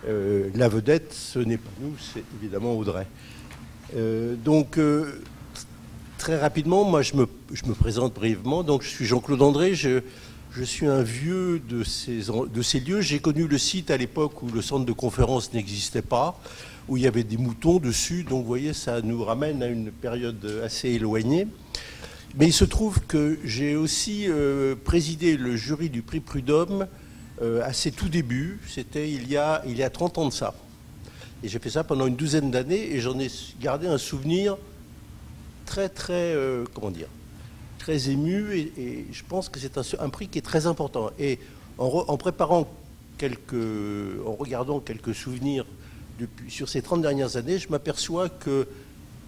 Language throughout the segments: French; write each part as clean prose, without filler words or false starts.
La vedette, ce n'est pas nous, c'est évidemment Audrey. Très rapidement, moi je me présente brièvement. Donc, je suis Jean-Claude André, je suis un vieux de ces lieux. J'ai connu le site à l'époque où le centre de conférence n'existait pas, où il y avait des moutons dessus. Donc vous voyez, ça nous ramène à une période assez éloignée. Mais il se trouve que j'ai aussi présidé le jury du prix Prud'homme à ses tout débuts. C'était il y a 30 ans de ça. Et j'ai fait ça pendant une douzaine d'années et j'en ai gardé un souvenir très ému et je pense que c'est un prix qui est très important. Et en regardant quelques souvenirs sur ces 30 dernières années, je m'aperçois que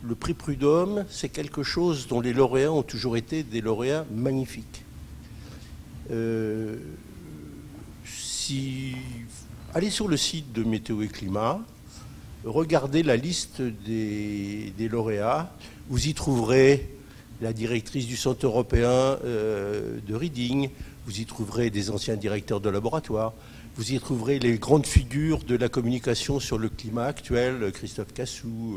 le prix Prud'homme, c'est quelque chose dont les lauréats ont toujours été des lauréats magnifiques. Allez sur le site de Météo et Climat, regardez la liste des lauréats, vous y trouverez la directrice du Centre européen de Reading, vous y trouverez des anciens directeurs de laboratoire, vous y trouverez les grandes figures de la communication sur le climat actuel, Christophe Cassou,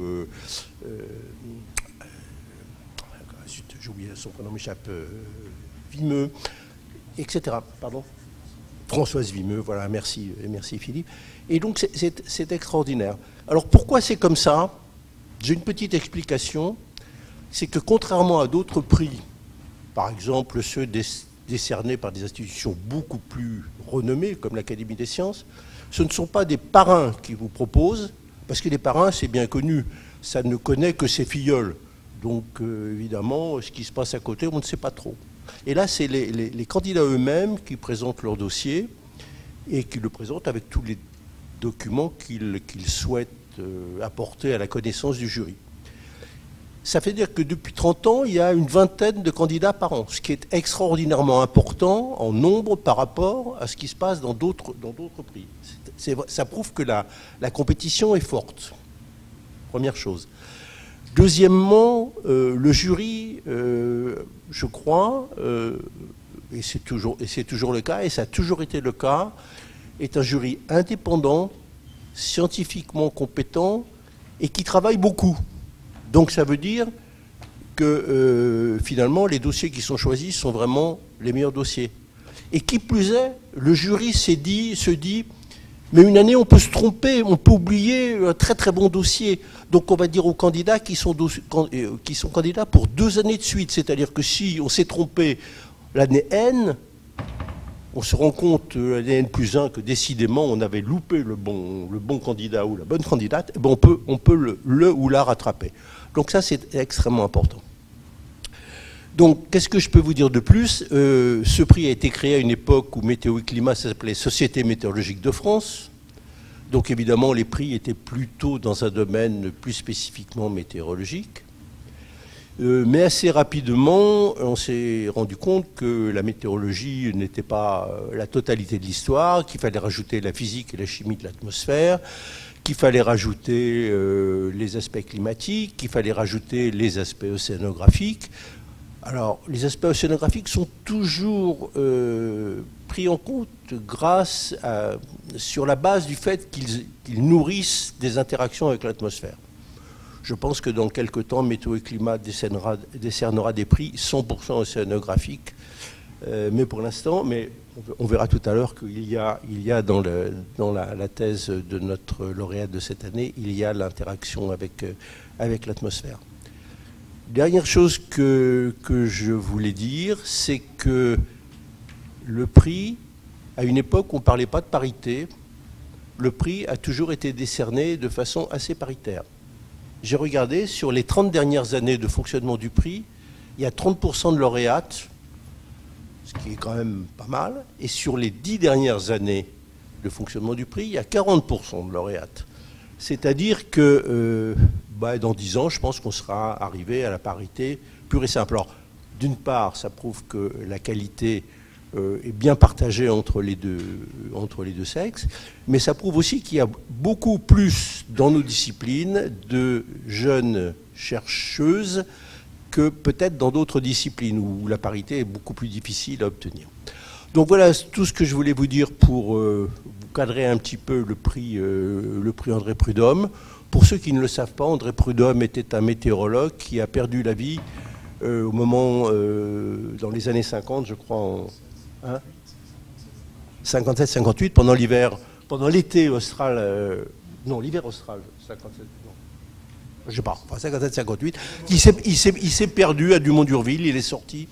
j'ai oublié son prénom, m'échappe, Vimeux, etc. Pardon ? Françoise Vimeux, voilà, merci Philippe. Et donc c'est extraordinaire. Alors pourquoi c'est comme ça ? J'ai une petite explication. C'est que contrairement à d'autres prix, par exemple ceux décernés par des institutions beaucoup plus renommées, comme l'Académie des sciences, ce ne sont pas des parrains qui vous proposent, parce que les parrains, c'est bien connu, ça ne connaît que ses filleuls. Donc évidemment, ce qui se passe à côté, on ne sait pas trop. Et là, c'est les candidats eux-mêmes qui présentent leur dossier et qui le présentent avec tous les documents qu'ils souhaitent apporter à la connaissance du jury. Ça fait dire que depuis 30 ans, il y a une vingtaine de candidats par an, ce qui est extraordinairement important en nombre par rapport à ce qui se passe dans d'autres prix. Ça prouve que la compétition est forte, première chose. Deuxièmement, le jury, je crois, et c'est toujours le cas, et ça a toujours été le cas, est un jury indépendant, scientifiquement compétent et qui travaille beaucoup. Donc ça veut dire que finalement les dossiers qui sont choisis sont vraiment les meilleurs dossiers. Et qui plus est, le jury se dit, mais une année on peut se tromper, on peut oublier un très très bon dossier. Donc on va dire aux candidats qui sont candidats pour 2 années de suite. C'est-à-dire que si on s'est trompé l'année N, on se rend compte l'année N+1 que décidément on avait loupé le bon candidat ou la bonne candidate, et ben on peut le ou la rattraper. Donc ça, c'est extrêmement important. Donc, qu'est-ce que je peux vous dire de plus ? Ce prix a été créé à une époque où Météo et Climat s'appelait Société météorologique de France. Donc, évidemment, les prix étaient plutôt dans un domaine plus spécifiquement météorologique. Mais assez rapidement, on s'est rendu compte que la météorologie n'était pas la totalité de l'histoire, qu'il fallait rajouter la physique et la chimie de l'atmosphère, qu'il fallait rajouter les aspects climatiques, qu'il fallait rajouter les aspects océanographiques. Alors, les aspects océanographiques sont toujours pris en compte sur la base du fait qu'ils nourrissent des interactions avec l'atmosphère. Je pense que dans quelques temps, Météo et Climat décernera des prix 100% océanographiques. Mais pour l'instant, on verra tout à l'heure qu'il y a dans la thèse de notre lauréate de cette année, il y a l'interaction avec l'atmosphère. Dernière chose que je voulais dire, c'est que le prix, à une époque où on ne parlait pas de parité, le prix a toujours été décerné de façon assez paritaire. J'ai regardé, sur les 30 dernières années de fonctionnement du prix, il y a 30% de lauréates, ce qui est quand même pas mal, et sur les 10 dernières années de fonctionnement du prix, il y a 40% de lauréates. C'est-à-dire que dans 10 ans, je pense qu'on sera arrivé à la parité pure et simple. Alors, d'une part, ça prouve que la qualité est bien partagée entre les deux sexes, mais ça prouve aussi qu'il y a beaucoup plus dans nos disciplines de jeunes chercheuses que peut-être dans d'autres disciplines où la parité est beaucoup plus difficile à obtenir. Donc voilà tout ce que je voulais vous dire pour vous cadrer un petit peu le prix André Prud'homme. Pour ceux qui ne le savent pas, André Prud'homme était un météorologue qui a perdu la vie au moment, dans les années 50, je crois, 57-58, pendant l'hiver, pendant l'été austral, non, l'hiver austral, 57, non, je sais pas, 57-58, il s'est perdu à Dumont-d'Urville, il est sorti,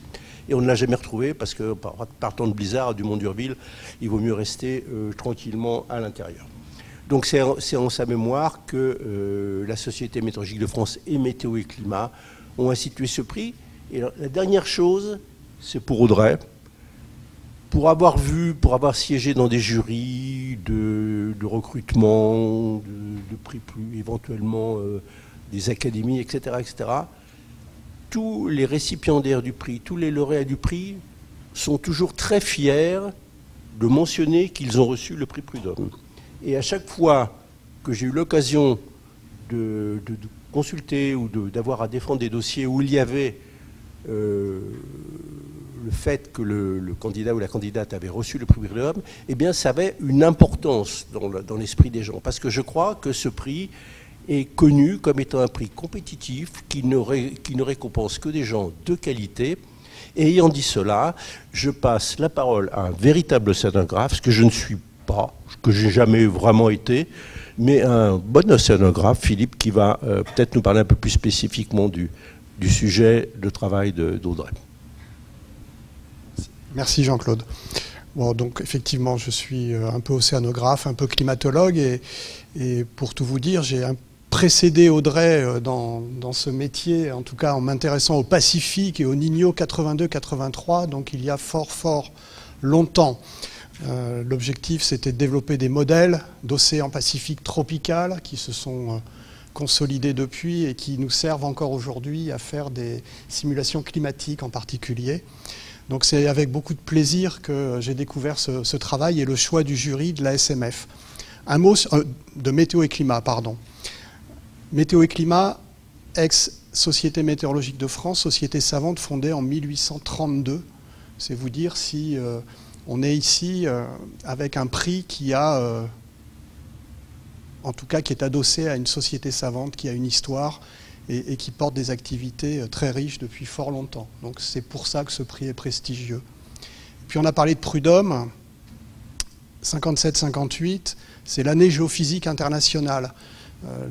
et on ne l'a jamais retrouvé, parce que par temps de blizzard, à Dumont-d'Urville, il vaut mieux rester tranquillement à l'intérieur. Donc c'est en sa mémoire que la Société météorologique de France et Météo et Climat ont institué ce prix. Et la dernière chose, c'est pour Audrey, pour avoir siégé dans des jurys de recrutement, de prix plus éventuellement des académies, etc., etc., tous les récipiendaires du prix, tous les lauréats du prix sont toujours très fiers de mentionner qu'ils ont reçu le prix Prud'homme. Et à chaque fois que j'ai eu l'occasion de consulter ou d'avoir à défendre des dossiers où il y avait le fait que le candidat ou la candidate avait reçu le prix Prud'homme, eh bien ça avait une importance dans l'esprit des gens. Parce que je crois que ce prix est connu comme étant un prix compétitif qui ne récompense que des gens de qualité. Et ayant dit cela, je passe la parole à un véritable scénographe, ce que je ne suis pas, que j'ai jamais vraiment été, mais un bon océanographe, Philippe, qui va peut-être nous parler un peu plus spécifiquement du sujet de travail d'Audrey. Merci Jean-Claude. Bon, donc effectivement, je suis un peu océanographe, un peu climatologue, et pour tout vous dire, j'ai précédé Audrey dans ce métier, en tout cas en m'intéressant au Pacifique et au Niño 82-83, donc il y a fort longtemps. L'objectif, c'était de développer des modèles d'océan Pacifique tropical qui se sont consolidés depuis et qui nous servent encore aujourd'hui à faire des simulations climatiques en particulier. Donc c'est avec beaucoup de plaisir que j'ai découvert ce travail et le choix du jury de la SMF. Un mot de Météo et Climat, pardon. Météo et Climat, ex-Société météorologique de France, société savante fondée en 1832. C'est vous dire si on est ici avec un prix qui a, en tout cas qui est adossé à une société savante, qui a une histoire et qui porte des activités très riches depuis fort longtemps. Donc c'est pour ça que ce prix est prestigieux. Puis on a parlé de Prud'homme, 57-58, c'est l'année géophysique internationale.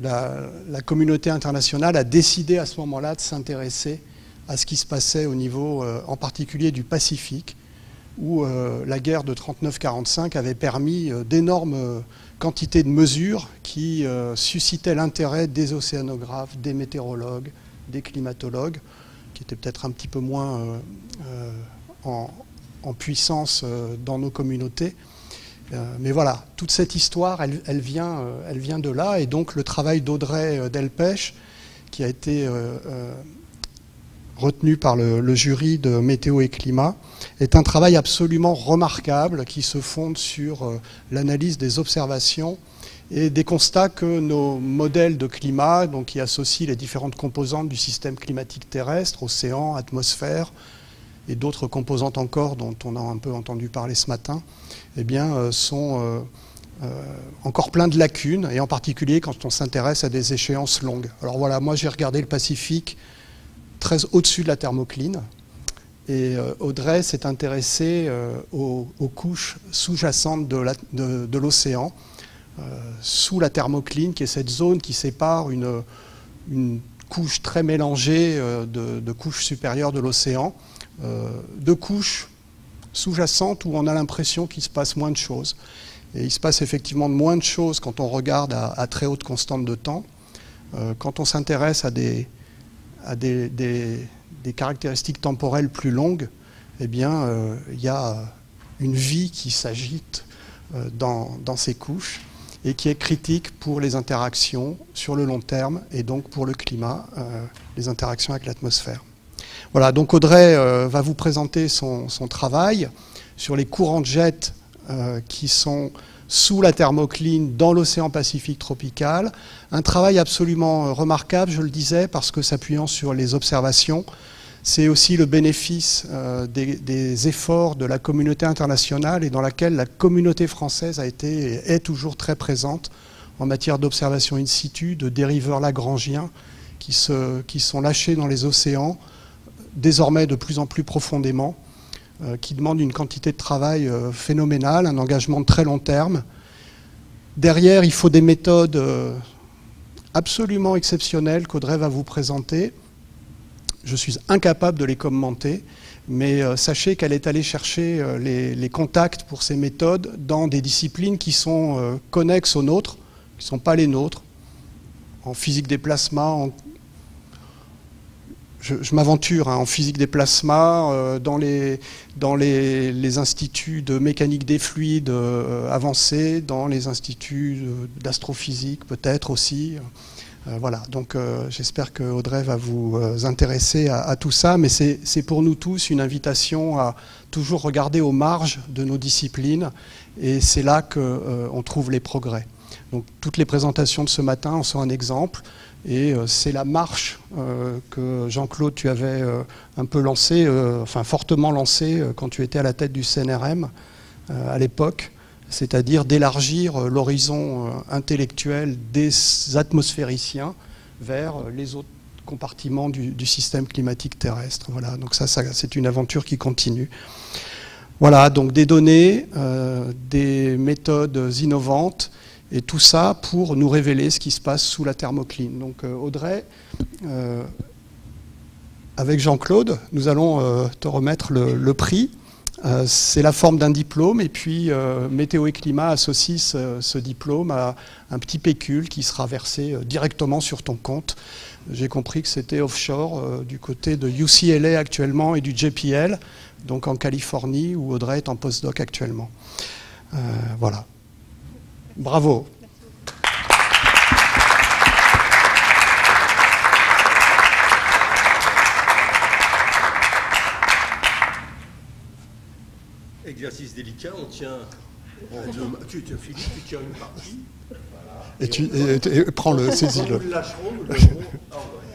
La communauté internationale a décidé à ce moment-là de s'intéresser à ce qui se passait au niveau, en particulier du Pacifique, où la guerre de 39-45 avait permis d'énormes quantités de mesures qui suscitaient l'intérêt des océanographes, des météorologues, des climatologues, qui étaient peut-être un petit peu moins en puissance dans nos communautés. Mais voilà, toute cette histoire, elle vient de là, et donc le travail d'Audrey Delpech, qui a été retenu par le jury de Météo et Climat, est un travail absolument remarquable qui se fonde sur l'analyse des observations et des constats que nos modèles de climat, donc qui associent les différentes composantes du système climatique terrestre, océan, atmosphère, et d'autres composantes encore dont on a un peu entendu parler ce matin, eh bien, sont encore plein de lacunes, et en particulier quand on s'intéresse à des échéances longues. Alors voilà, moi j'ai regardé le Pacifique très au-dessus de la thermocline, et Audrey s'est intéressée aux couches sous-jacentes de l'océan, sous la thermocline, qui est cette zone qui sépare une couche très mélangée de couches supérieures de l'océan, de couches sous-jacentes où on a l'impression qu'il se passe moins de choses. Et il se passe effectivement moins de choses quand on regarde à très haute constante de temps. Quand on s'intéresse à des caractéristiques temporelles plus longues, eh bien, il y a une vie qui s'agite dans ces couches et qui est critique pour les interactions sur le long terme et donc pour le climat, les interactions avec l'atmosphère. Voilà, donc Audrey va vous présenter son travail sur les courants de jet qui sont sous la thermocline dans l'océan Pacifique tropical. Un travail absolument remarquable, je le disais, parce que s'appuyant sur les observations, c'est aussi le bénéfice des efforts de la communauté internationale et dans laquelle la communauté française a été et est toujours très présente en matière d'observation in situ, de dériveurs lagrangiens qui sont lâchés dans les océans, désormais de plus en plus profondément, qui demandent une quantité de travail phénoménale, un engagement de très long terme. Derrière, il faut des méthodes absolument exceptionnelles qu'Audrey va vous présenter. Je suis incapable de les commenter, mais sachez qu'elle est allée chercher les contacts pour ces méthodes dans des disciplines qui sont connexes aux nôtres, qui ne sont pas les nôtres, en physique des plasmas, je m'aventure en physique des plasmas, dans les instituts de mécanique des fluides avancés, dans les instituts d'astrophysique peut-être aussi. Voilà, donc j'espère que Audrey va vous intéresser à tout ça, mais c'est pour nous tous une invitation à toujours regarder aux marges de nos disciplines, et c'est là qu'on trouve les progrès. Donc toutes les présentations de ce matin en sont un exemple, et c'est la marche que Jean-Claude, tu avais un peu lancée, enfin fortement lancée quand tu étais à la tête du CNRM à l'époque, c'est-à-dire d'élargir l'horizon intellectuel des atmosphériciens vers les autres compartiments du système climatique terrestre. Voilà, donc ça c'est une aventure qui continue. Voilà, donc des données, des méthodes innovantes, et tout ça pour nous révéler ce qui se passe sous la thermocline. Donc Audrey, avec Jean-Claude, nous allons te remettre le prix. C'est la forme d'un diplôme, et puis Météo et Climat associe ce diplôme à un petit pécule qui sera versé directement sur ton compte. J'ai compris que c'était offshore, du côté de UCLA actuellement et du JPL, donc en Californie, où Audrey est en postdoc actuellement. Voilà. Bravo. Exercice délicat, on tient. Philippe, tu tiens une partie. Voilà. Et prends-le, saisis-le. Nous le lâcherons, nous le lèverons.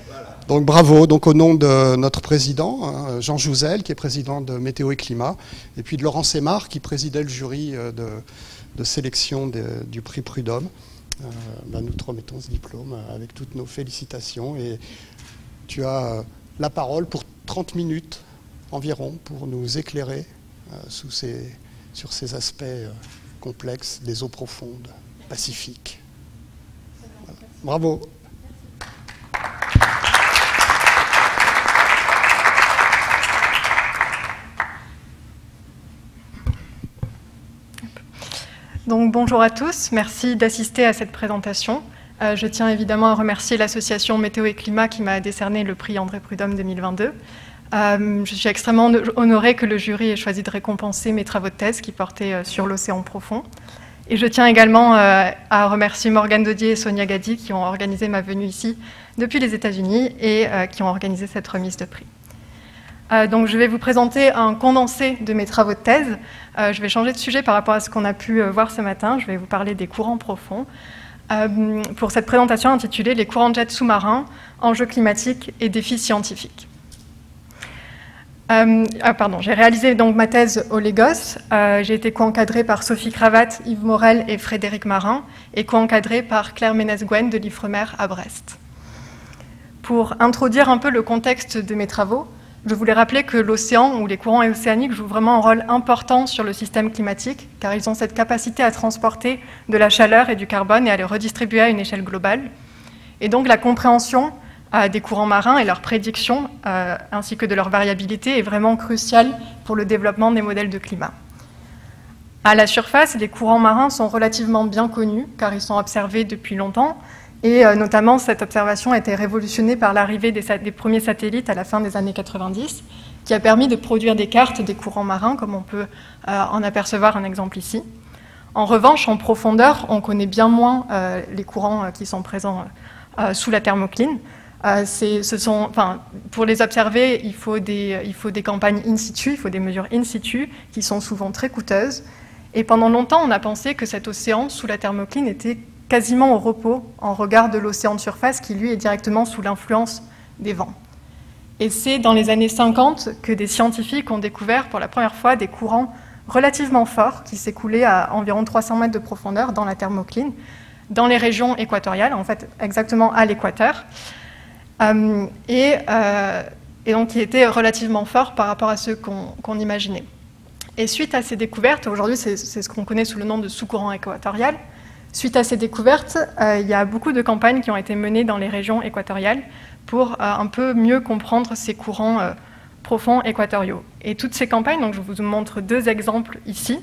Voilà. Donc bravo, donc au nom de notre président, Jean Jouzel, qui est président de Météo et Climat, et puis de Laurent Sémar, qui présidait le jury de sélection du prix Prud'homme. Nous te remettons ce diplôme avec toutes nos félicitations, et tu as la parole pour 30 minutes environ pour nous éclairer sur ces aspects complexes des eaux profondes, pacifiques. Voilà. Bravo. Donc bonjour à tous, merci d'assister à cette présentation. Je tiens évidemment à remercier l'association Météo et Climat qui m'a décerné le prix André Prud'homme 2022. Je suis extrêmement honorée que le jury ait choisi de récompenser mes travaux de thèse qui portaient sur l'océan profond. Et je tiens également à remercier Morgane Daudier et Sonia Gadi qui ont organisé ma venue ici depuis les États-Unis et qui ont organisé cette remise de prix. Donc je vais vous présenter un condensé de mes travaux de thèse. Je vais changer de sujet par rapport à ce qu'on a pu voir ce matin. Je vais vous parler des courants profonds. Pour cette présentation intitulée « Les courants de jet sous-marins, enjeux climatiques et défis scientifiques ». J'ai réalisé donc ma thèse au Lagos. J'ai été co-encadrée par Sophie Cravatte, Yves Morel et Frédéric Marin, et co-encadrée par Claire Ménez-Gwen de l'Ifremer à Brest. Pour introduire un peu le contexte de mes travaux, je voulais rappeler que l'océan ou les courants océaniques jouent vraiment un rôle important sur le système climatique, car ils ont cette capacité à transporter de la chaleur et du carbone et à les redistribuer à une échelle globale. Et donc la compréhension des courants marins et leur prédiction, ainsi que de leur variabilité, est vraiment cruciale pour le développement des modèles de climat. À la surface, les courants marins sont relativement bien connus, car ils sont observés depuis longtemps, et notamment cette observation a été révolutionnée par l'arrivée des premiers satellites à la fin des années 90, qui a permis de produire des cartes des courants marins, comme on peut en apercevoir un exemple ici. En revanche, en profondeur, on connaît bien moins les courants qui sont présents sous la thermocline. Pour les observer, il faut des campagnes in situ, il faut des mesures in situ, qui sont souvent très coûteuses. Et pendant longtemps, on a pensé que cet océan sous la thermocline était quasiment au repos en regard de l'océan de surface qui, lui, est directement sous l'influence des vents. Et c'est dans les années 50 que des scientifiques ont découvert pour la première fois des courants relativement forts qui s'écoulaient à environ 300 mètres de profondeur dans la thermocline, dans les régions équatoriales, en fait exactement à l'équateur, et donc qui étaient relativement forts par rapport à ceux qu'on imaginait. Et suite à ces découvertes, aujourd'hui c'est ce qu'on connaît sous le nom de sous-courant équatorial, suite à ces découvertes, il y a beaucoup de campagnes qui ont été menées dans les régions équatoriales pour un peu mieux comprendre ces courants profonds équatoriaux. Et toutes ces campagnes, donc je vous montre deux exemples ici,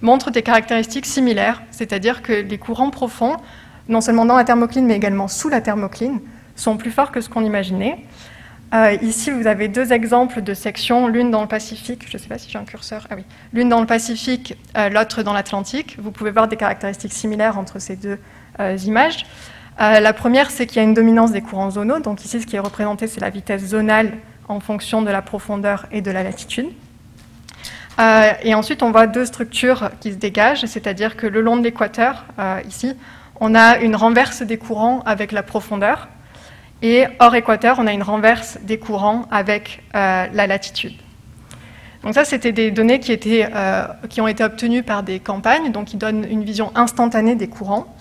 montrent des caractéristiques similaires, c'est-à-dire que les courants profonds, non seulement dans la thermocline mais également sous la thermocline, sont plus forts que ce qu'on imaginait. Ici, vous avez deux exemples de sections, l'une dans le Pacifique, je ne sais pas si j'ai un curseur, ah oui, l'une dans le Pacifique, l'autre dans l'Atlantique. Vous pouvez voir des caractéristiques similaires entre ces deux images. La première, c'est qu'il y a une dominance des courants zonaux. Donc ici, ce qui est représenté, c'est la vitesse zonale en fonction de la profondeur et de la latitude. Et ensuite, on voit deux structures qui se dégagent, c'est-à-dire que le long de l'équateur, ici, on a une renverse des courants avec la profondeur. Et hors équateur, on a une renverse des courants avec la latitude. Donc ça, c'était des données qui ont été obtenues par des campagnes, donc qui donnent une vision instantanée des courants.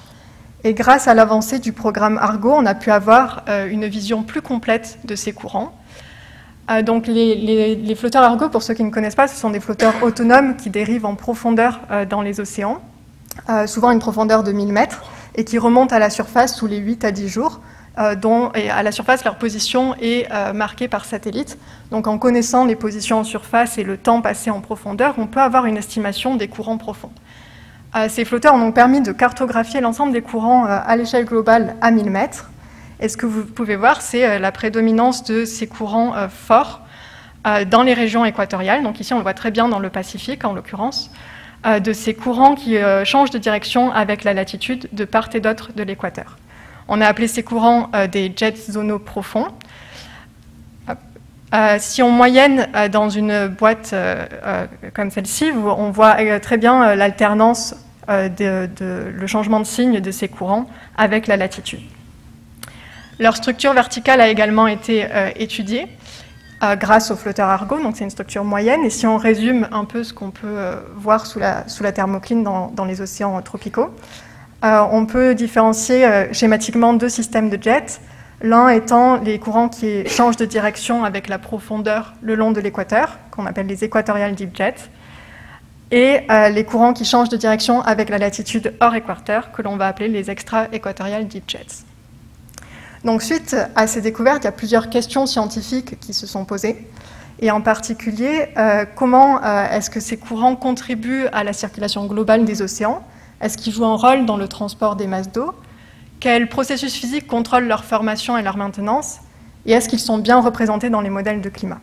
Et grâce à l'avancée du programme Argo, on a pu avoir une vision plus complète de ces courants. Donc les flotteurs Argo, pour ceux qui ne connaissent pas, ce sont des flotteurs autonomes qui dérivent en profondeur dans les océans, souvent une profondeur de 1000 mètres, et qui remontent à la surface tous les 8 à 10 jours. Et à la surface, leur position est marquée par satellite. Donc en connaissant les positions en surface et le temps passé en profondeur, on peut avoir une estimation des courants profonds. Ces flotteurs ont donc permis de cartographier l'ensemble des courants à l'échelle globale à 1000 mètres. Et ce que vous pouvez voir, c'est la prédominance de ces courants forts dans les régions équatoriales. Donc ici, on le voit très bien dans le Pacifique, en l'occurrence, de ces courants qui changent de direction avec la latitude de part et d'autre de l'équateur. On a appelé ces courants des jets zonaux profonds. Si on moyenne dans une boîte comme celle-ci, on voit très bien l'alternance, le changement de signe de ces courants avec la latitude. Leur structure verticale a également été étudiée grâce au flotteur Argo, donc c'est une structure moyenne. Et si on résume un peu ce qu'on peut voir sous la thermocline dans les océans tropicaux, on peut différencier schématiquement deux systèmes de jets, l'un étant les courants qui changent de direction avec la profondeur le long de l'équateur, qu'on appelle les Equatorial Deep Jets, et les courants qui changent de direction avec la latitude hors équateur, que l'on va appeler les Extra-Equatorial Deep Jets. Donc suite à ces découvertes, il y a plusieurs questions scientifiques qui se sont posées, et en particulier, comment est-ce que ces courants contribuent à la circulation globale des océans? Est-ce qu'ils jouent un rôle dans le transport des masses d'eau? Quels processus physiques contrôlent leur formation et leur maintenance? Et est-ce qu'ils sont bien représentés dans les modèles de climat?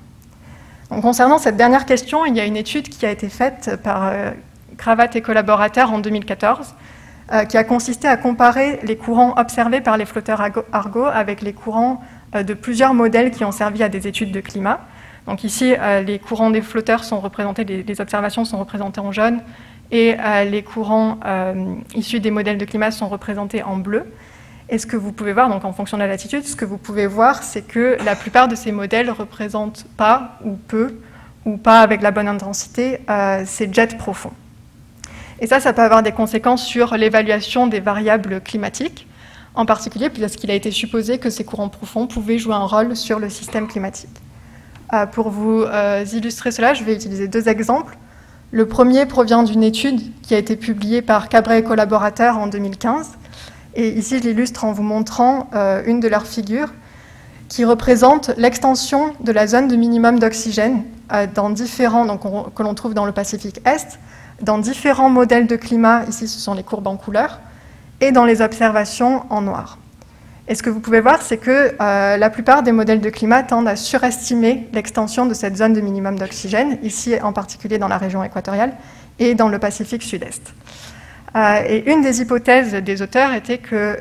Donc, concernant cette dernière question, il y a une étude qui a été faite par Cravath et collaborateurs en 2014, qui a consisté à comparer les courants observés par les flotteurs Argo avec les courants de plusieurs modèles qui ont servi à des études de climat. Donc ici, les courants des flotteurs sont représentés, les observations sont représentées en jaune, et les courants issus des modèles de climat sont représentés en bleu. Et ce que vous pouvez voir, donc en fonction de la latitude, ce que vous pouvez voir, c'est que la plupart de ces modèles ne représentent pas, ou peu, ou pas avec la bonne intensité, ces jets profonds. Et ça peut avoir des conséquences sur l'évaluation des variables climatiques, en particulier parce qu'il a été supposé que ces courants profonds pouvaient jouer un rôle sur le système climatique. Pour vous illustrer cela, je vais utiliser deux exemples. Le premier provient d'une étude qui a été publiée par Cabret et collaborateurs en 2015. Et ici, je l'illustre en vous montrant une de leurs figures qui représente l'extension de la zone de minimum d'oxygène que l'on trouve dans le Pacifique Est, dans différents modèles de climat, ici ce sont les courbes en couleur, et dans les observations en noir. Et ce que vous pouvez voir, c'est que la plupart des modèles de climat tendent à surestimer l'extension de cette zone de minimum d'oxygène, ici en particulier dans la région équatoriale et dans le Pacifique Sud-Est. Et une des hypothèses des auteurs était que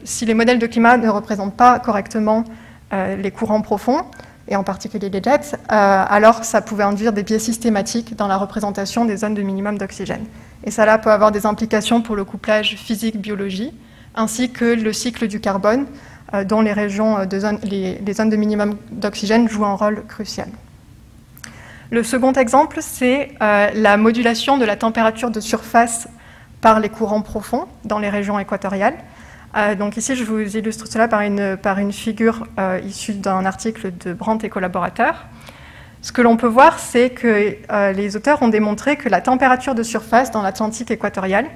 si les modèles de climat ne représentent pas correctement les courants profonds, et en particulier les jets, alors ça pouvait induire des biais systématiques dans la représentation des zones de minimum d'oxygène. Et ça peut avoir des implications pour le couplage physique-biologie, ainsi que le cycle du carbone, dont les régions les zones de minimum d'oxygène jouent un rôle crucial. Le second exemple, c'est la modulation de la température de surface par les courants profonds dans les régions équatoriales. Donc ici, je vous illustre cela par une figure issue d'un article de Brandt et collaborateurs. Ce que l'on peut voir, c'est que les auteurs ont démontré que la température de surface dans l'Atlantique équatorial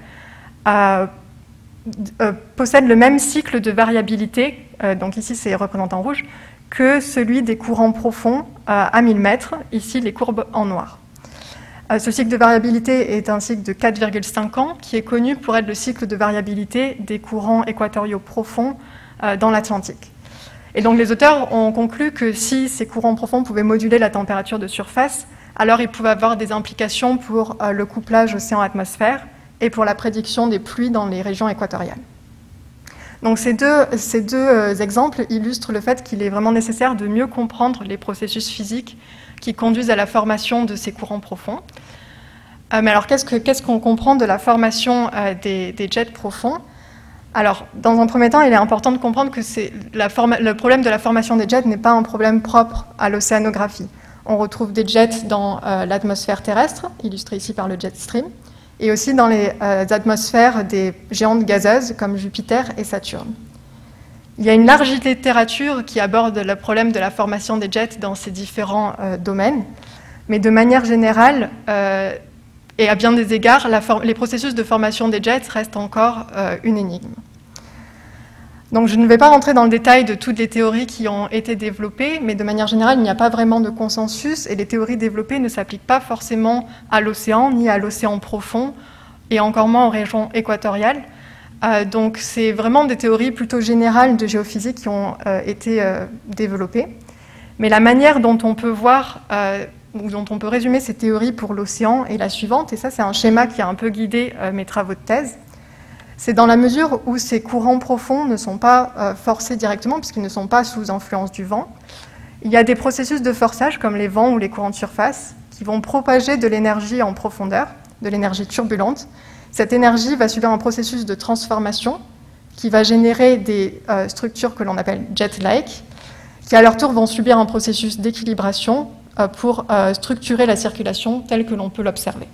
possède le même cycle de variabilité, donc ici c'est représenté en rouge, que celui des courants profonds à 1000 mètres, ici les courbes en noir. Ce cycle de variabilité est un cycle de 4,5 ans qui est connu pour être le cycle de variabilité des courants équatoriaux profonds dans l'Atlantique. Et donc les auteurs ont conclu que si ces courants profonds pouvaient moduler la température de surface, alors ils pouvaient avoir des implications pour le couplage océan-atmosphère et pour la prédiction des pluies dans les régions équatoriales. Donc ces deux exemples illustrent le fait qu'il est vraiment nécessaire de mieux comprendre les processus physiques qui conduisent à la formation de ces courants profonds. Mais alors qu'est-ce qu'on comprend de la formation des jets profonds? Alors, dans un premier temps, il est important de comprendre que le problème de la formation des jets n'est pas un problème propre à l'océanographie. On retrouve des jets dans l'atmosphère terrestre, illustrée ici par le jet stream, et aussi dans les atmosphères des géantes gazeuses comme Jupiter et Saturne. Il y a une large littérature qui aborde le problème de la formation des jets dans ces différents domaines, mais de manière générale, et à bien des égards, les processus de formation des jets restent encore une énigme. Donc je ne vais pas rentrer dans le détail de toutes les théories qui ont été développées, mais de manière générale, il n'y a pas vraiment de consensus, et les théories développées ne s'appliquent pas forcément à l'océan, ni à l'océan profond, et encore moins aux régions équatoriales. Donc c'est vraiment des théories plutôt générales de géophysique qui ont été développées. Mais la manière dont on peut voir, dont on peut résumer ces théories pour l'océan est la suivante, et ça c'est un schéma qui a un peu guidé mes travaux de thèse. C'est dans la mesure où ces courants profonds ne sont pas forcés directement, puisqu'ils ne sont pas sous influence du vent. Il y a des processus de forçage, comme les vents ou les courants de surface, qui vont propager de l'énergie en profondeur, de l'énergie turbulente. Cette énergie va subir un processus de transformation qui va générer des structures que l'on appelle jet-like, qui à leur tour vont subir un processus d'équilibration pour structurer la circulation telle que l'on peut l'observer.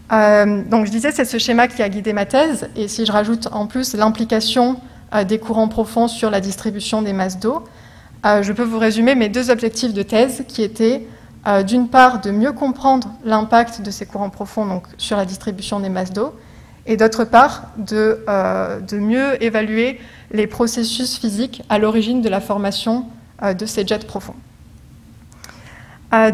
Donc je disais, c'est ce schéma qui a guidé ma thèse, et si je rajoute en plus l'implication des courants profonds sur la distribution des masses d'eau, je peux vous résumer mes deux objectifs de thèse qui étaient d'une part de mieux comprendre l'impact de ces courants profonds donc, sur la distribution des masses d'eau, et d'autre part de mieux évaluer les processus physiques à l'origine de la formation de ces jets profonds.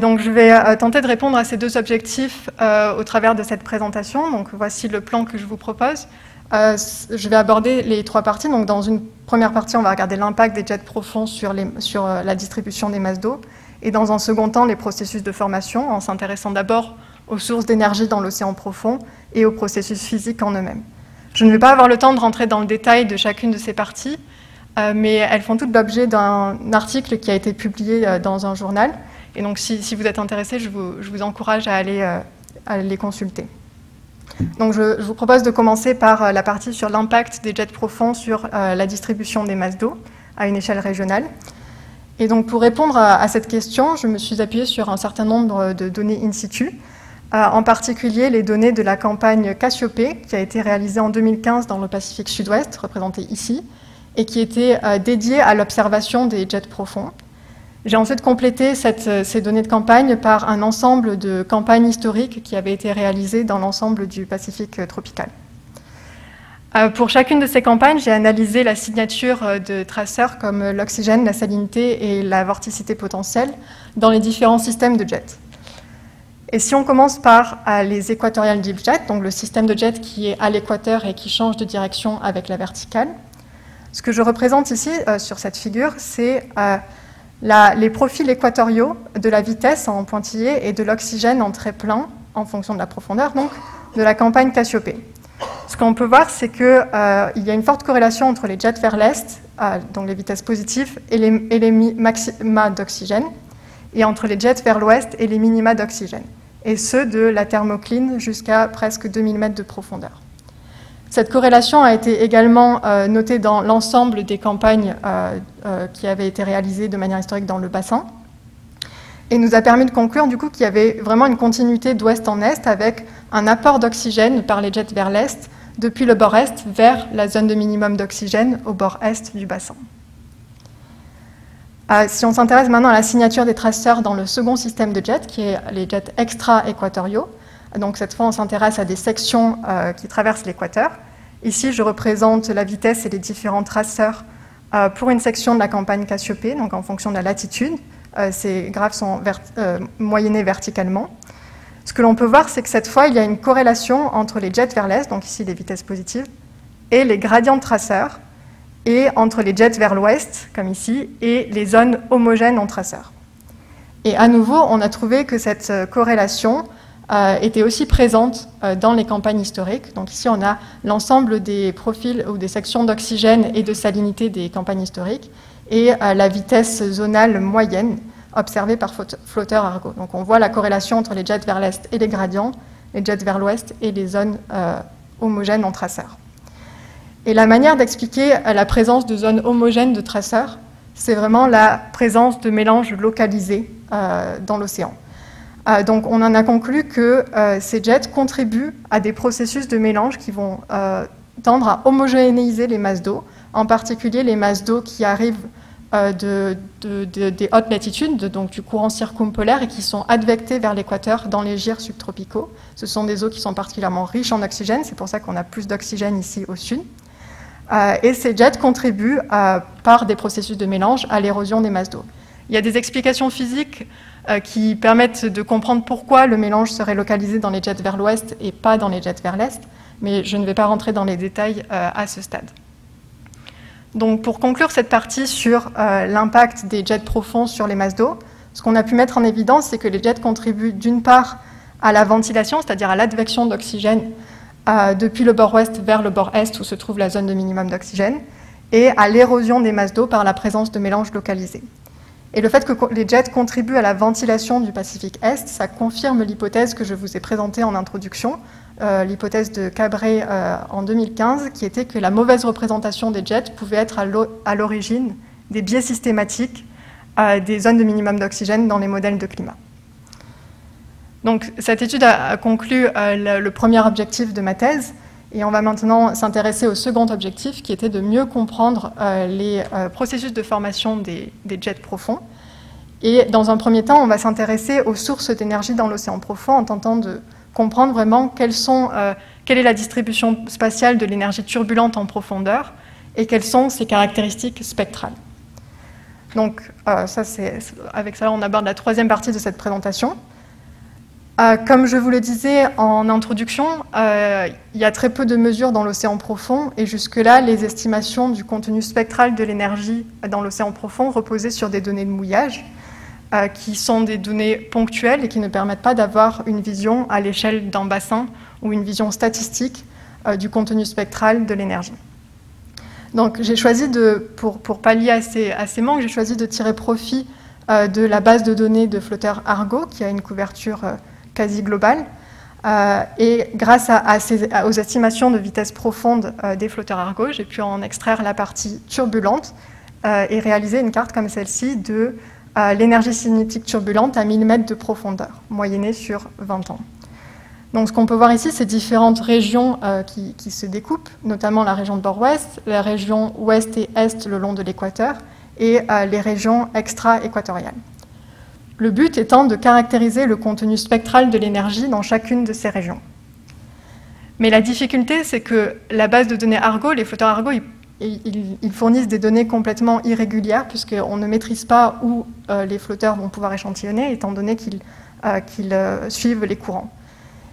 Donc je vais tenter de répondre à ces deux objectifs au travers de cette présentation. Donc voici le plan que je vous propose. Je vais aborder les trois parties. Donc dans une première partie, on va regarder l'impact des jets profonds sur la distribution des masses d'eau. Et dans un second temps, les processus de formation, en s'intéressant d'abord aux sources d'énergie dans l'océan profond et aux processus physiques en eux-mêmes. Je ne vais pas avoir le temps de rentrer dans le détail de chacune de ces parties, mais elles font toutes l'objet d'un article qui a été publié dans un journal. Et donc, si vous êtes intéressé, je vous encourage à aller les consulter. Donc, je vous propose de commencer par la partie sur l'impact des jets profonds sur la distribution des masses d'eau à une échelle régionale. Et donc, pour répondre à cette question, je me suis appuyée sur un certain nombre de données in situ, en particulier les données de la campagne Cassiopée, qui a été réalisée en 2015 dans le Pacifique Sud-Ouest, représentée ici, et qui était dédiée à l'observation des jets profonds. J'ai ensuite complété ces données de campagne par un ensemble de campagnes historiques qui avaient été réalisées dans l'ensemble du Pacifique tropical. Pour chacune de ces campagnes, j'ai analysé la signature de traceurs comme l'oxygène, la salinité et la vorticité potentielle dans les différents systèmes de jets. Et si on commence par les équatorial deep jets, donc le système de jet qui est à l'équateur et qui change de direction avec la verticale, ce que je représente ici sur cette figure, c'est les profils équatoriaux de la vitesse en pointillé et de l'oxygène en trait plein, en fonction de la profondeur, donc, de la campagne Cassiopée. Ce qu'on peut voir, c'est qu'il y a une forte corrélation entre les jets vers l'est, donc les vitesses positives, et les maxima d'oxygène, et entre les jets vers l'ouest et les minima d'oxygène, et ceux de la thermocline jusqu'à presque 2000 mètres de profondeur. Cette corrélation a été également notée dans l'ensemble des campagnes qui avaient été réalisées de manière historique dans le bassin, et nous a permis de conclure du coup qu'il y avait vraiment une continuité d'ouest en est avec un apport d'oxygène par les jets vers l'est, depuis le bord est vers la zone de minimum d'oxygène au bord est du bassin. Si on s'intéresse maintenant à la signature des traceurs dans le second système de jets, qui est les jets extra-équatoriaux, donc cette fois on s'intéresse à des sections qui traversent l'équateur. Ici je représente la vitesse et les différents traceurs pour une section de la campagne Cassiopée, donc en fonction de la latitude. Ces graphes sont moyennés verticalement. Ce que l'on peut voir, c'est que cette fois, il y a une corrélation entre les jets vers l'est, donc ici les vitesses positives, et les gradients de traceurs, et entre les jets vers l'ouest, comme ici, et les zones homogènes en traceurs. Et à nouveau, on a trouvé que cette corrélation était aussi présente dans les campagnes historiques. Donc ici, on a l'ensemble des profils ou des sections d'oxygène et de salinité des campagnes historiques, et la vitesse zonale moyenne observée par flotteur Argo. Donc on voit la corrélation entre les jets vers l'est et les gradients, les jets vers l'ouest et les zones homogènes en traceurs. Et la manière d'expliquer la présence de zones homogènes de traceurs, c'est vraiment la présence de mélanges localisés dans l'océan. Donc on en a conclu que ces jets contribuent à des processus de mélange qui vont tendre à homogénéiser les masses d'eau, en particulier les masses d'eau qui arrivent des hautes latitudes, donc du courant circumpolaire, et qui sont advectées vers l'équateur dans les gyres subtropicaux. Ce sont des eaux qui sont particulièrement riches en oxygène, c'est pour ça qu'on a plus d'oxygène ici au sud. Et ces jets contribuent par des processus de mélange à l'érosion des masses d'eau. Il y a des explications physiques qui permettent de comprendre pourquoi le mélange serait localisé dans les jets vers l'ouest et pas dans les jets vers l'est, mais je ne vais pas rentrer dans les détails à ce stade. Donc pour conclure cette partie sur l'impact des jets profonds sur les masses d'eau, ce qu'on a pu mettre en évidence, c'est que les jets contribuent d'une part à la ventilation, c'est-à-dire à l'advection d'oxygène depuis le bord ouest vers le bord est où se trouve la zone de minimum d'oxygène, et à l'érosion des masses d'eau par la présence de mélanges localisés. Et le fait que les jets contribuent à la ventilation du Pacifique Est, ça confirme l'hypothèse que je vous ai présentée en introduction, l'hypothèse de Cabré en 2015, qui était que la mauvaise représentation des jets pouvait être à l'origine des biais systématiques des zones de minimum d'oxygène dans les modèles de climat. Donc cette étude a conclu le premier objectif de ma thèse, et on va maintenant s'intéresser au second objectif, qui était de mieux comprendre les processus de formation des jets profonds. Et dans un premier temps, on va s'intéresser aux sources d'énergie dans l'océan profond en tentant de comprendre vraiment quelle est la distribution spatiale de l'énergie turbulente en profondeur et quelles sont ses caractéristiques spectrales. Donc avec ça, on aborde la troisième partie de cette présentation. Comme je vous le disais en introduction, il y a très peu de mesures dans l'océan profond et jusque-là, les estimations du contenu spectral de l'énergie dans l'océan profond reposaient sur des données de mouillage qui sont des données ponctuelles et qui ne permettent pas d'avoir une vision à l'échelle d'un bassin ou une vision statistique du contenu spectral de l'énergie. Donc j'ai choisi pour pallier à ces manques, j'ai choisi de tirer profit de la base de données de flotteurs Argo qui a une couverture quasi globale. Et grâce aux estimations de vitesse profonde des flotteurs Argo, j'ai pu en extraire la partie turbulente et réaliser une carte comme celle-ci de l'énergie cinétique turbulente à 1000 mètres de profondeur, moyennée sur 20 ans. Donc ce qu'on peut voir ici, c'est différentes régions qui se découpent, notamment la région de bord ouest, la région ouest et est le long de l'équateur, et les régions extra-équatoriales. Le but étant de caractériser le contenu spectral de l'énergie dans chacune de ces régions. Mais la difficulté, c'est que la base de données Argo, les flotteurs Argo, ils fournissent des données complètement irrégulières puisqu'on ne maîtrise pas où les flotteurs vont pouvoir échantillonner, étant donné qu'ils suivent les courants.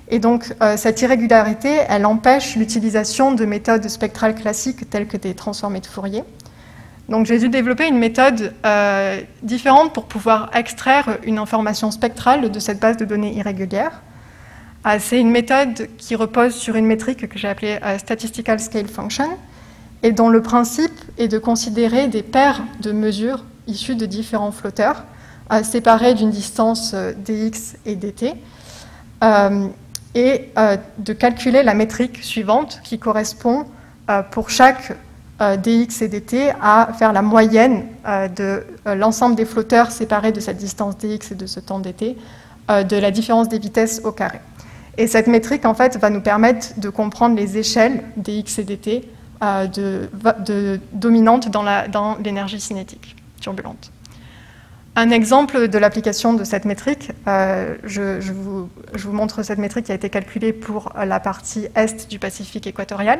Et donc, cette irrégularité, elle empêche l'utilisation de méthodes spectrales classiques telles que des transformés de Fourier. Donc j'ai dû développer une méthode différente pour pouvoir extraire une information spectrale de cette base de données irrégulière. C'est une méthode qui repose sur une métrique que j'ai appelée Statistical Scale Function et dont le principe est de considérer des paires de mesures issues de différents flotteurs séparés d'une distance dx et dt et de calculer la métrique suivante qui correspond pour chaque dx et dt à faire la moyenne de l'ensemble des flotteurs séparés de cette distance dx et de ce temps dt de la différence des vitesses au carré. Et cette métrique, en fait, va nous permettre de comprendre les échelles dx et dt dominantes dans l'énergie cinétique turbulente. Un exemple de l'application de cette métrique, je vous montre cette métrique qui a été calculée pour la partie est du Pacifique équatorial.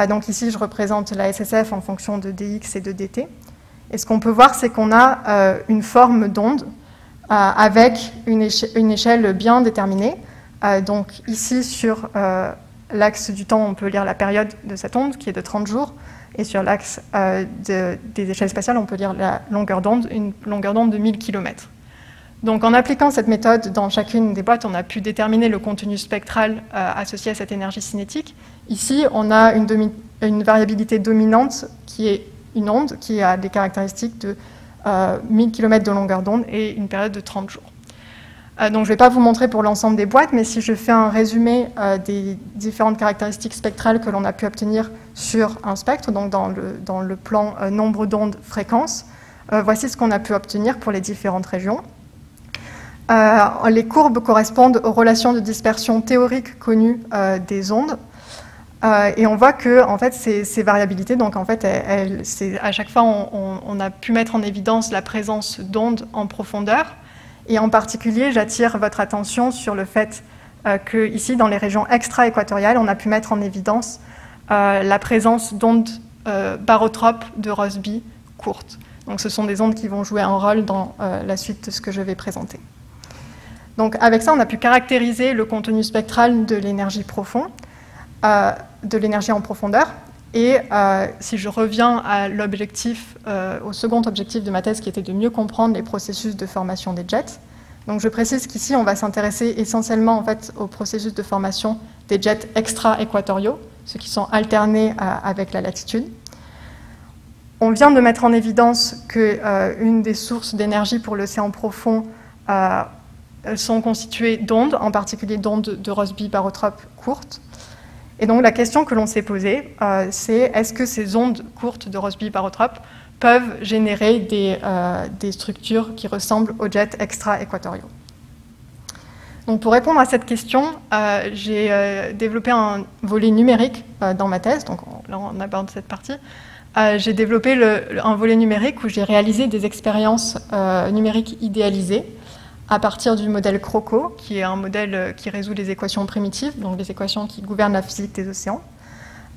Donc ici, je représente la SSF en fonction de dx et de dt. Et ce qu'on peut voir, c'est qu'on a une forme d'onde avec une échelle bien déterminée. Donc ici, sur l'axe du temps, on peut lire la période de cette onde, qui est de 30 jours. Et sur l'axe des échelles spatiales, on peut lire la longueur d'onde, une longueur d'onde de 1000 km. Donc en appliquant cette méthode dans chacune des boîtes, on a pu déterminer le contenu spectral associé à cette énergie cinétique. Ici, on a une variabilité dominante qui est une onde qui a des caractéristiques de 1000 km de longueur d'onde et une période de 30 jours. Donc je ne vais pas vous montrer pour l'ensemble des boîtes, mais si je fais un résumé des différentes caractéristiques spectrales que l'on a pu obtenir sur un spectre, donc dans le plan nombre d'ondes fréquence, voici ce qu'on a pu obtenir pour les différentes régions. Les courbes correspondent aux relations de dispersion théoriques connues des ondes. Et on voit que en fait, ces variabilités, donc en fait, à chaque fois, on a pu mettre en évidence la présence d'ondes en profondeur. Et en particulier, j'attire votre attention sur le fait que ici, dans les régions extra-équatoriales, on a pu mettre en évidence la présence d'ondes barotropes de Rossby courtes. Donc, ce sont des ondes qui vont jouer un rôle dans la suite de ce que je vais présenter. Donc, avec ça, on a pu caractériser le contenu spectral de l'énergie profonde, de l'énergie en profondeur. Et si je reviens à l'objectif, au second objectif de ma thèse, qui était de mieux comprendre les processus de formation des jets. Donc je précise qu'ici, on va s'intéresser essentiellement en fait, au processus de formation des jets extra-équatoriaux, ceux qui sont alternés avec la latitude. On vient de mettre en évidence qu'une des sources d'énergie pour l'océan profond sont constituées d'ondes, en particulier d'ondes de Rossby barotrope courtes. Et donc la question que l'on s'est posée, c'est est-ce que ces ondes courtes de Rossby barotrope peuvent générer des structures qui ressemblent aux jets extra-équatoriaux. Donc pour répondre à cette question, j'ai développé un volet numérique dans ma thèse, donc là on aborde cette partie. J'ai développé un volet numérique où j'ai réalisé des expériences numériques idéalisées à partir du modèle CROCO, qui est un modèle qui résout les équations primitives, donc les équations qui gouvernent la physique des océans.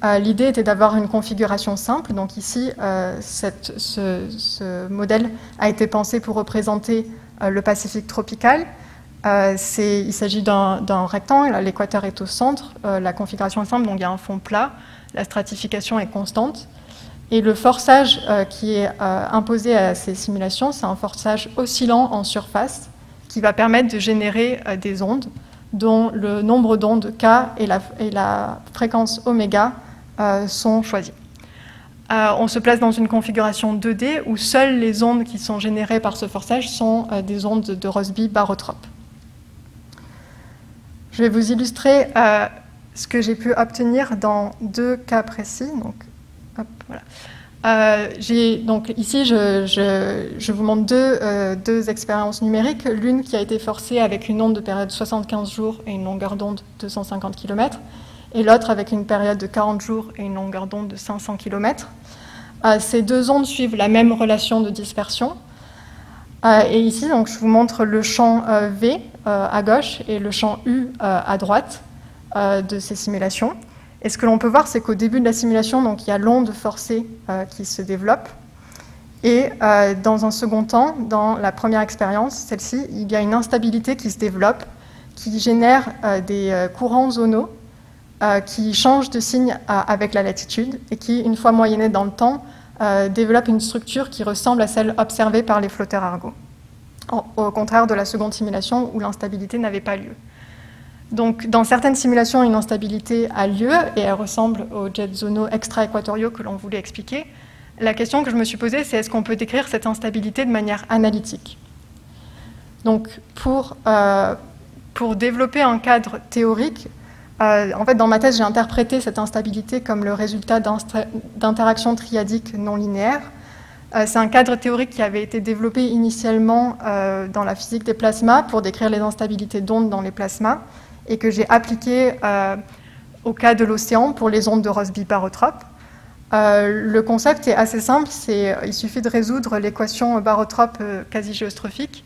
L'idée était d'avoir une configuration simple. Donc ici, ce modèle a été pensé pour représenter le Pacifique tropical. Il s'agit d'un rectangle, l'équateur est au centre, la configuration est simple, donc il y a un fond plat, la stratification est constante. Et le forçage qui est imposé à ces simulations, c'est un forçage oscillant en surface, qui va permettre de générer des ondes dont le nombre d'ondes K et la fréquence oméga sont choisis. On se place dans une configuration 2D où seules les ondes qui sont générées par ce forçage sont des ondes de Rossby barotrope. Je vais vous illustrer ce que j'ai pu obtenir dans deux cas précis. Donc, hop, voilà. Donc ici, je vous montre deux expériences numériques. L'une qui a été forcée avec une onde de période 75 jours et une longueur d'onde de 250 km, et l'autre avec une période de 40 jours et une longueur d'onde de 500 km. Ces deux ondes suivent la même relation de dispersion. Et ici, donc, je vous montre le champ V à gauche et le champ U à droite de ces simulations. Et ce que l'on peut voir, c'est qu'au début de la simulation, donc, il y a l'onde forcée qui se développe. Et dans un second temps, dans la première expérience, celle-ci, il y a une instabilité qui se développe, qui génère des courants zonaux qui changent de signe avec la latitude et qui, une fois moyennés dans le temps, développent une structure qui ressemble à celle observée par les flotteurs Argo, au contraire de la seconde simulation où l'instabilité n'avait pas lieu. Donc, dans certaines simulations, une instabilité a lieu et elle ressemble aux jets zonaux extra-équatoriaux que l'on voulait expliquer. La question que je me suis posée, c'est est-ce qu'on peut décrire cette instabilité de manière analytique? Donc, pour pour développer un cadre théorique, en fait, dans ma thèse, j'ai interprété cette instabilité comme le résultat d'interactions triadiques non linéaires. C'est un cadre théorique qui avait été développé initialement dans la physique des plasmas pour décrire les instabilités d'ondes dans les plasmas et que j'ai appliqué au cas de l'océan pour les ondes de Rossby-Barotrope. Le concept est assez simple, il suffit de résoudre l'équation barotrope quasi-géostrophique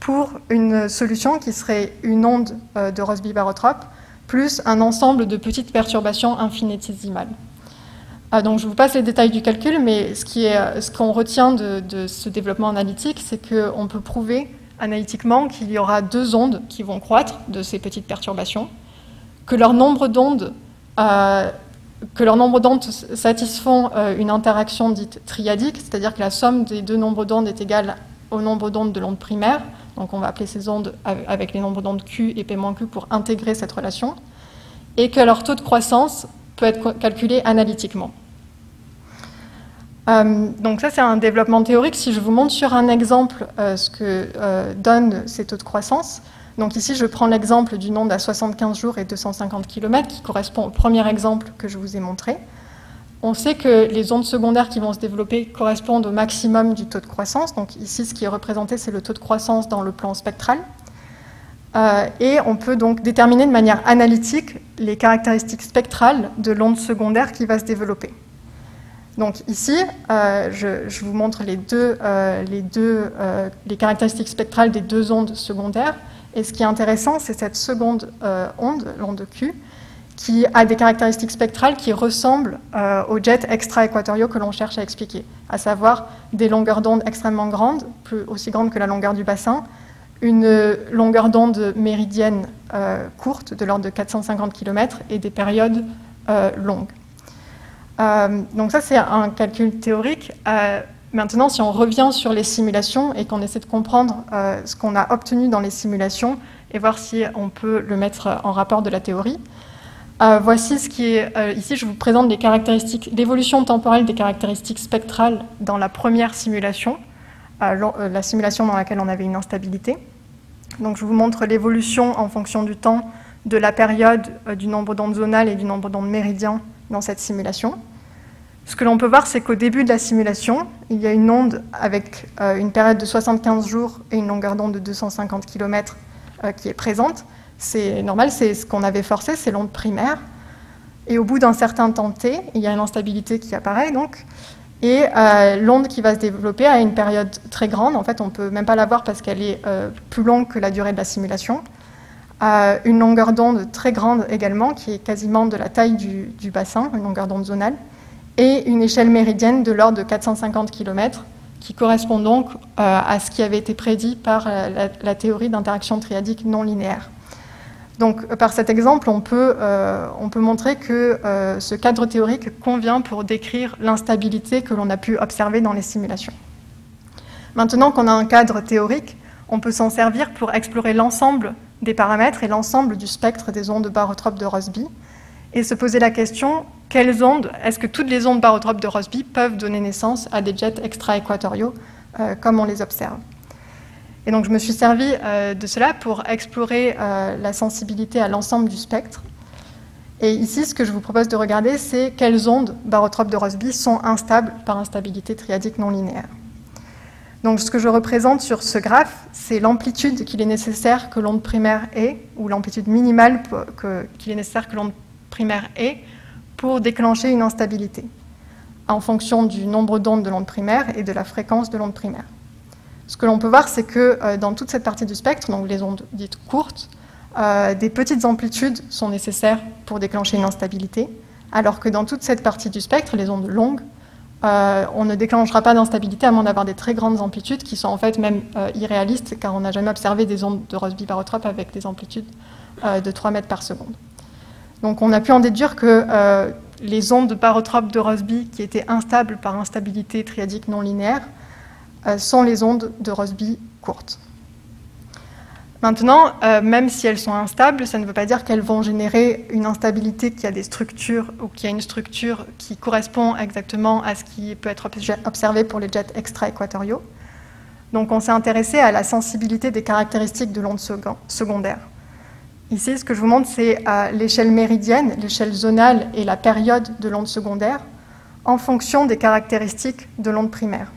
pour une solution qui serait une onde de Rossby-Barotrope plus un ensemble de petites perturbations infinitésimales. Donc je vous passe les détails du calcul, mais ce qu'on retient de ce développement analytique, c'est qu'on peut prouver analytiquement qu'il y aura deux ondes qui vont croître de ces petites perturbations, que leur nombre d'ondes satisfont une interaction dite triadique, c'est-à-dire que la somme des deux nombres d'ondes est égale au nombre d'ondes de l'onde primaire. Donc on va appeler ces ondes avec les nombres d'ondes Q et P-Q pour intégrer cette relation, et que leur taux de croissance peut être calculé analytiquement. Donc ça, c'est un développement théorique. Si je vous montre sur un exemple ce que donnent ces taux de croissance, donc ici, je prends l'exemple d'une onde à 75 jours et 250 km, qui correspond au premier exemple que je vous ai montré. On sait que les ondes secondaires qui vont se développer correspondent au maximum du taux de croissance. Donc ici, ce qui est représenté, c'est le taux de croissance dans le plan spectral. Et on peut donc déterminer de manière analytique les caractéristiques spectrales de l'onde secondaire qui va se développer. Donc ici, je vous montre les caractéristiques spectrales des deux ondes secondaires. Et ce qui est intéressant, c'est cette seconde onde, l'onde Q, qui a des caractéristiques spectrales qui ressemblent aux jets extra-équatoriaux que l'on cherche à expliquer, à savoir des longueurs d'onde extrêmement grandes, aussi grandes que la longueur du bassin, une longueur d'onde méridienne courte, de l'ordre de 450 km, et des périodes longues. Donc ça, c'est un calcul théorique. Maintenant, si on revient sur les simulations et qu'on essaie de comprendre ce qu'on a obtenu dans les simulations et voir si on peut le mettre en rapport de la théorie, voici ce qui est... ici, je vous présente les caractéristiques, l'évolution temporelle des caractéristiques spectrales dans la première simulation, la simulation dans laquelle on avait une instabilité. Donc, je vous montre l'évolution en fonction du temps de la période du nombre d'ondes zonales et du nombre d'ondes méridien dans cette simulation. Ce que l'on peut voir, c'est qu'au début de la simulation, il y a une onde avec une période de 75 jours et une longueur d'onde de 250 km qui est présente. C'est normal, c'est ce qu'on avait forcé, c'est l'onde primaire. Et au bout d'un certain temps t, il y a une instabilité qui apparaît, donc, et l'onde qui va se développer a une période très grande. En fait, on ne peut même pas la voir parce qu'elle est plus longue que la durée de la simulation. Une longueur d'onde très grande également, qui est quasiment de la taille du bassin, une longueur d'onde zonale, et une échelle méridienne de l'ordre de 450 km, qui correspond donc à ce qui avait été prédit par la théorie d'interaction triadique non linéaire. Donc, par cet exemple, on peut montrer que ce cadre théorique convient pour décrire l'instabilité que l'on a pu observer dans les simulations. Maintenant qu'on a un cadre théorique, on peut s'en servir pour explorer l'ensemble des paramètres et l'ensemble du spectre des ondes barotropes de Rossby et se poser la question, quelles ondes, est-ce que toutes les ondes barotropes de Rossby peuvent donner naissance à des jets extra-équatoriaux comme on les observe? Et donc je me suis servi de cela pour explorer la sensibilité à l'ensemble du spectre. Et ici, ce que je vous propose de regarder, c'est quelles ondes barotropes de Rossby sont instables par instabilité triadique non linéaire. Donc ce que je représente sur ce graphe, c'est l'amplitude qu'il est nécessaire que l'onde primaire ait, ou l'amplitude minimale qu'il est nécessaire que l'onde primaire ait pour déclencher une instabilité, en fonction du nombre d'ondes de l'onde primaire et de la fréquence de l'onde primaire. Ce que l'on peut voir, c'est que dans toute cette partie du spectre, donc les ondes dites courtes, des petites amplitudes sont nécessaires pour déclencher une instabilité, alors que dans toute cette partie du spectre, les ondes longues, on ne déclenchera pas d'instabilité à moins d'avoir des très grandes amplitudes qui sont en fait même irréalistes, car on n'a jamais observé des ondes de Rossby-Barotrope avec des amplitudes de 3 mètres par seconde. Donc on a pu en déduire que les ondes barotropes de Rossby qui étaient instables par instabilité triadique non linéaire sont les ondes de Rossby courtes. Maintenant, même si elles sont instables, ça ne veut pas dire qu'elles vont générer une instabilité qui a des structures ou qui a une structure qui correspond exactement à ce qui peut être observé pour les jets extra-équatoriaux. Donc on s'est intéressé à la sensibilité des caractéristiques de l'onde secondaire. Ici, ce que je vous montre, c'est l'échelle méridienne, l'échelle zonale et la période de l'onde secondaire en fonction des caractéristiques de l'onde primaire.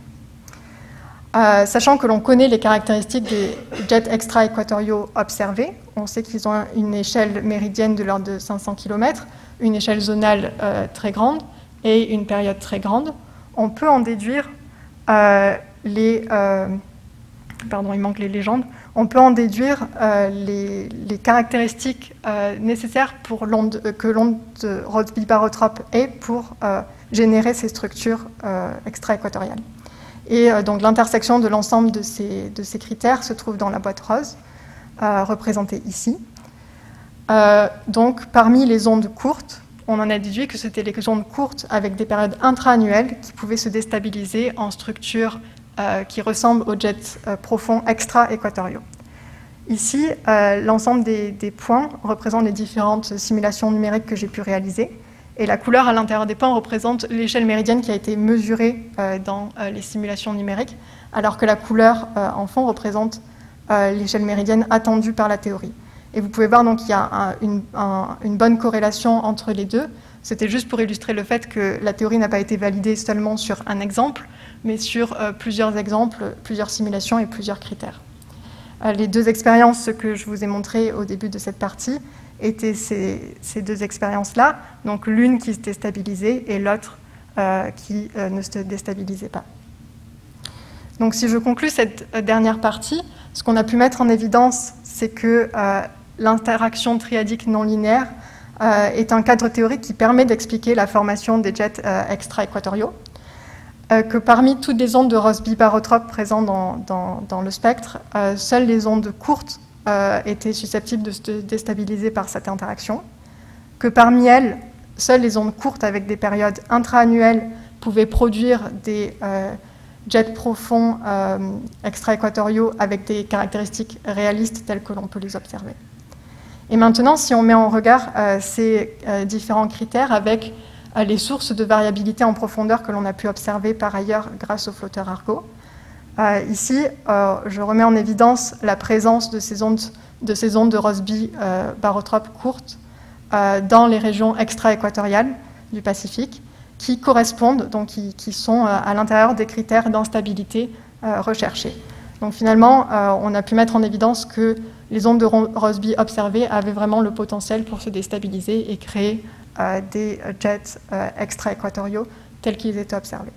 Sachant que l'on connaît les caractéristiques des jets extra-équatoriaux observés, on sait qu'ils ont une échelle méridienne de l'ordre de 500 km, une échelle zonale très grande et une période très grande, on peut en déduire pardon, il manque les légendes. On peut en déduire les caractéristiques nécessaires pour que l'onde de Rossby-Barotrop ait pour générer ces structures extra-équatoriales. Et donc l'intersection de l'ensemble de ces critères se trouve dans la boîte rose, représentée ici. Donc parmi les ondes courtes, on en a déduit que c'était les ondes courtes avec des périodes intra-annuelles qui pouvaient se déstabiliser en structures qui ressemblent aux jets profonds extra-équatoriaux. Ici, l'ensemble des points représente les différentes simulations numériques que j'ai pu réaliser. Et la couleur à l'intérieur des points représente l'échelle méridienne qui a été mesurée dans les simulations numériques, alors que la couleur en fond représente l'échelle méridienne attendue par la théorie. Et vous pouvez voir donc qu'il y a une bonne corrélation entre les deux. C'était juste pour illustrer le fait que la théorie n'a pas été validée seulement sur un exemple, mais sur plusieurs exemples, plusieurs simulations et plusieurs critères. Les deux expériences que je vous ai montrées au début de cette partie étaient ces deux expériences-là, donc l'une qui se déstabilisait et l'autre qui ne se déstabilisait pas. Donc si je conclus cette dernière partie, ce qu'on a pu mettre en évidence, c'est que l'interaction triadique non linéaire est un cadre théorique qui permet d'expliquer la formation des jets extra-équatoriaux, que parmi toutes les ondes de Rossby-Barotrop présentes dans le spectre, seules les ondes courtes étaient susceptibles de se déstabiliser par cette interaction, que parmi elles, seules les ondes courtes avec des périodes intra-annuelles pouvaient produire des jets profonds extra-équatoriaux avec des caractéristiques réalistes telles que l'on peut les observer. Et maintenant, si on met en regard ces différents critères avec les sources de variabilité en profondeur que l'on a pu observer par ailleurs grâce au flotteur Argo. Ici, je remets en évidence la présence de ces ondes de Rossby-Barotrop courtes dans les régions extra-équatoriales du Pacifique, qui correspondent, donc qui sont à l'intérieur des critères d'instabilité recherchés. Donc finalement, on a pu mettre en évidence que les ondes de Rossby observées avaient vraiment le potentiel pour se déstabiliser et créer des jets extra-équatoriaux tels qu'ils étaient observés.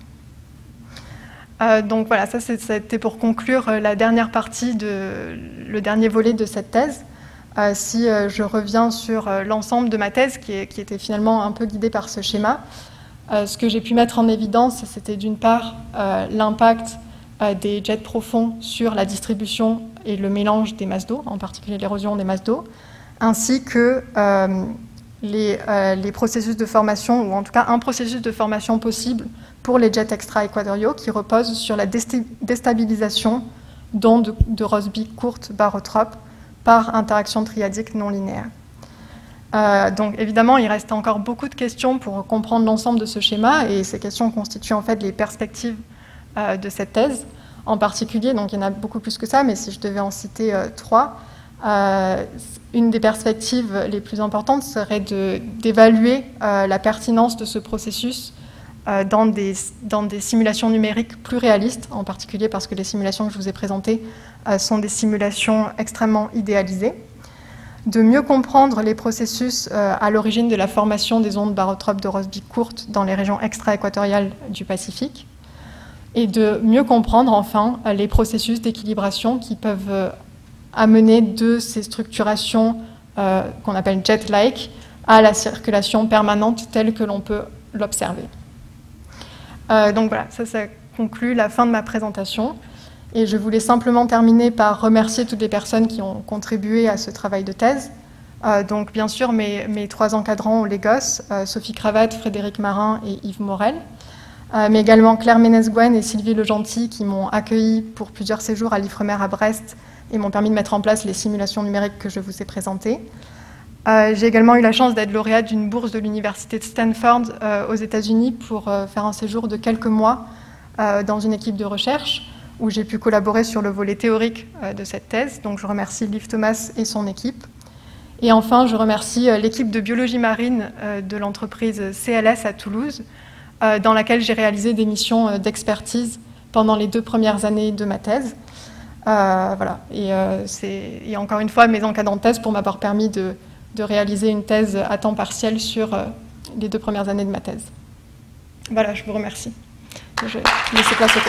Donc voilà, ça c'était pour conclure la dernière partie, le dernier volet de cette thèse. Si je reviens sur l'ensemble de ma thèse, qui était finalement un peu guidée par ce schéma, ce que j'ai pu mettre en évidence, c'était d'une part l'impact des jets profonds sur la distribution et le mélange des masses d'eau, en particulier l'érosion des masses d'eau, ainsi que les processus de formation, ou en tout cas un processus de formation possible pour les jets extra-équatoriaux qui repose sur la déstabilisation d'ondes de Rossby courtes Barotrop par interaction triadique non linéaire. Donc évidemment, il reste encore beaucoup de questions pour comprendre l'ensemble de ce schéma, et ces questions constituent en fait les perspectives de cette thèse. En particulier, donc il y en a beaucoup plus que ça, mais si je devais en citer trois, une des perspectives les plus importantes serait d'évaluer la pertinence de ce processus dans des simulations numériques plus réalistes, en particulier parce que les simulations que je vous ai présentées sont des simulations extrêmement idéalisées, de mieux comprendre les processus à l'origine de la formation des ondes Barotrop de Rossby courtes dans les régions extra-équatoriales du Pacifique, et de mieux comprendre enfin les processus d'équilibration qui peuvent amener de ces structurations qu'on appelle jet-like à la circulation permanente telle que l'on peut l'observer. Donc voilà, ça conclut la fin de ma présentation. Et je voulais simplement terminer par remercier toutes les personnes qui ont contribué à ce travail de thèse. Donc bien sûr mes trois encadrants au Légos, Sophie Cravatte, Frédéric Marin et Yves Morel, mais également Claire Ménez-Gouin et Sylvie Legentil qui m'ont accueilli pour plusieurs séjours à l'Ifremer à Brest et m'ont permis de mettre en place les simulations numériques que je vous ai présentées. J'ai également eu la chance d'être lauréate d'une bourse de l'université de Stanford aux États-Unis pour faire un séjour de quelques mois dans une équipe de recherche où j'ai pu collaborer sur le volet théorique de cette thèse. Donc je remercie Liv Thomas et son équipe. Et enfin, je remercie l'équipe de biologie marine de l'entreprise CLS à Toulouse, dans laquelle j'ai réalisé des missions d'expertise pendant les 2 premières années de ma thèse. Voilà. Et encore une fois, mes encadrants de thèse pour m'avoir permis de réaliser une thèse à temps partiel sur les 2 premières années de ma thèse. Voilà, je vous remercie. Je vais laisser place au